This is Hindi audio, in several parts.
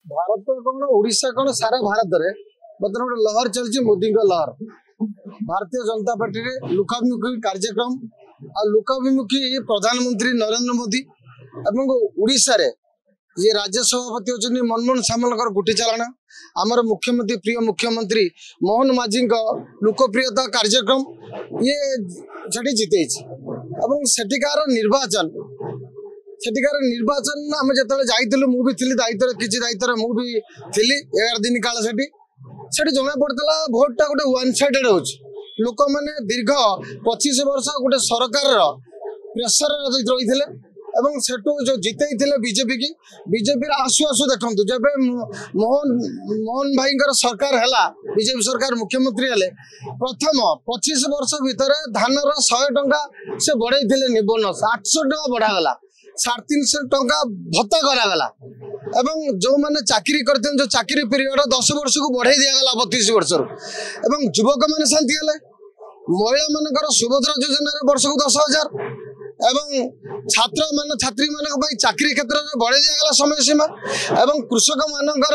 भारत कौन ओडिशा कौन सारा भारत में बर्तमान गोटे लहर चलती मोदी लहर। भारतीय जनता पार्टी रे लोकाभिमुखी कार्यक्रम आ लोकाभिमुखी प्रधानमंत्री नरेंद्र मोदी एवं ओडिशा रे ये राज्य सभापति होचनी मनमोहन सामल गुटी चालाना आमर मुख्यमंत्री प्रिय मुख्यमंत्री मोहन माझी लोकप्रियता कार्यक्रम ये सेठी जीते सेठिकार निर्वाचन आम जो जाइलु मुझे थी दायित्व किसी दायित्व मुझे थी 11 दिन काल से जना पड़ता भोटा गोटे वन साइडेड हो लोक मैंने दीर्घ 25 वर्ष गोटे सरकार प्रेसर रही एवं सेठू जो जिते बीजेपी की बीजेपी आसु आसु देखु जब मोहन भाई सरकार है बीजेपी सरकार मुख्यमंत्री हेले प्रथम 25 वर्ष भितर धान 100 टंका से बढ़ई बोनस 800 टंका बढ़ागला 350 टंका भत्ता करागला एवं जो मैंने चाकरी करते जो चाकरी पीरियड 10 वर्ष को बढ़ाई दिगला 32 वर्ष एवं युवक मैंने शांति हेले महिला मानकर सुभद्रा योजना वर्ष को 10,000 एवं छात्र मान छात्री मान चाकरी क्षेत्र में बढ़ाई दिगला समय सीमा एवं कृषक मानकर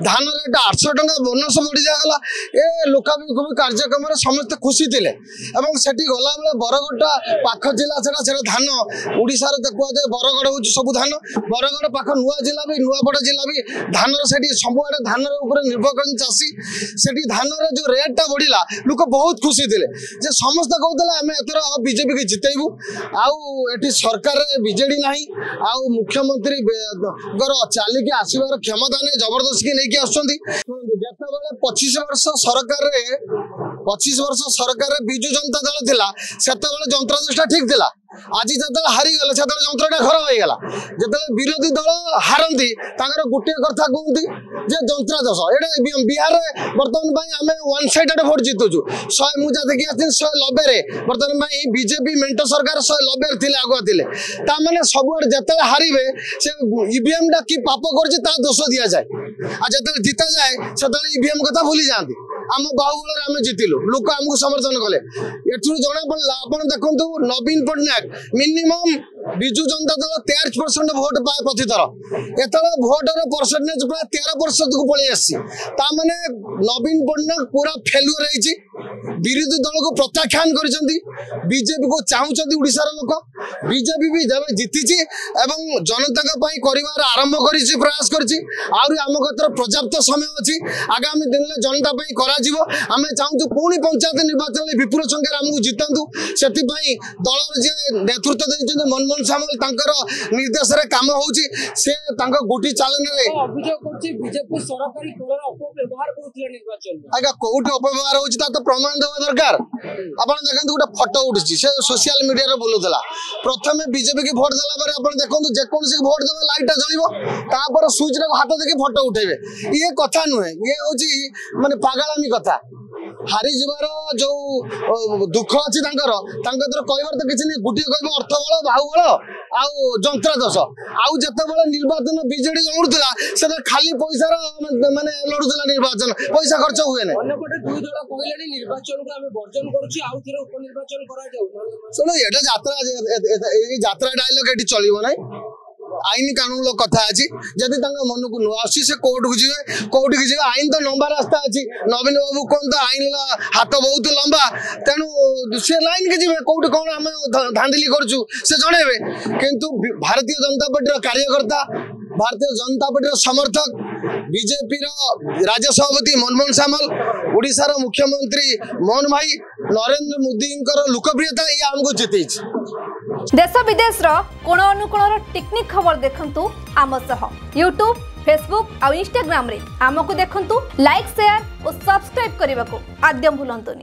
धान रेट 800 टंका बोनस बढ़ी दिगला ए लोकाभिमुखी कार्यक्रम में समस्त खुशी थे एवं सेठी गला बेले बरगढ़ पाख जिला से धान ओडिशा रे कहते बरगढ़ हूँ सब धान बरगढ़ पाख नुआ जिला भी नुआपड़ा जिला भी धान सबुआड़े धान निर्भर कर चाषी से धान जो रेटा बढ़ला लोक बहुत खुशी थे जे समस्त कहते आम एथर बीजेपी की जितेबू आउ एटी सरकार बीजेडी नहीं आउ मुख्यमंत्री चलिकी आसबार क्षमता नहीं जबरदस्ती नहीं आसुँचे 25 वर्ष सरकार 25 वर्ष सरकार बिजु जनता दल थिला सेतेबेले जंत्रदोषटा ठीक थिला आज जो हारीगले से जंत्रटा खराब हो गला जो विरोधी दल हारती गोटे कथा कहते जे जंत्रा दोष ये बिहार बर्तमान आम वन साइडेड भोट जीतुचु 100 मुझे देखी आसी 190 बर्तमान बीजेपी मेंट सरकार 190 थे आगुआ थे सब जो हारे से ईवीएम टा कि पाप कर दोष दि जाए जो जीता जाए से ईवीएम कथा भूली जाती आम बाहुबल आम जीतिलु लोक आमको समर्थन कले एठू जना पड़ा आप देखु नवीन पट्टनायक मिनिमम बिजु जनता दल 13% भोट पाए प्रतिथर एत भोटर परसेंटेज प्राय 13% को पलि आसी नवीन पट्टनायक पूरा फेलुअर रही विरोधी दल को प्रत्याख्यान कर बीजेपी को चाहूँ ओडिशार लोक बीजेपी भी जब जीति एवं जनता कर आरंभ कर प्रयास करम पर्याप्त समय अच्छी आगामी दिन में जनता आम चाहूँ पुणी पंचायत निर्वाचन विपुल संख्या आमको जितातु से दल जी नेतृत्व देते मनमोहन सामल निर्देश काम हो गुटी चालन आज्ञा कौटी अपव्यवहार हो प्रमाण देवा दरकार आप देखते गोटे फटो उठी से सोशल मीडिया बुलूला प्रथम बीजेपी की भोट देला आप देखो जेकोसी भोट देवे लाइटा जल सुइच हाथ देखिए फटो उठेबे ये कथा नुहे ये हूँ माने पागलामी कथा हारी जीवार जो दुख अच्छी कहबार तो किसी नहीं गोटे कह अर्थ बल बाहुबल आउ जंत्रा दोष आउ जिते निर्वाचन बीजेडी लड़ुला से खाली पैसा माने लड़ुला निर्वाचन पैसा खर्च हुए शुण ये यात्रा डायलॉग ये चलो ना आईन कानून कथा अच्छी जदि मन को नुआ आसी से कोर्ट को जी कोर्ट की जी आईन तो लंबा रास्ता अच्छी नवीन बाबू कौन तो आईन हाथ बहुत लंबा तेणु से लाइन के जी कौट कौन आम धांधली करूँ से जनइबे किंतु भारतीय जनता पार्टी कार्यकर्ता भारतीय जनता पार्टी समर्थक बीजेपी राज्य सभापति मनमोहन सामल ओडिशार मुख्यमंत्री मोहन भाई नरेंद्र मोदी लोकप्रियता ये आमको जिते देश विदेश कोण अनुकोण टेक्निक खबर देखंतु आम सह यूट्यूब फेसबुक और इंस्टाग्राम रे आमको देखंतु लाइक शेयर और सब्सक्राइब करने को आद्य भूलंतुनि।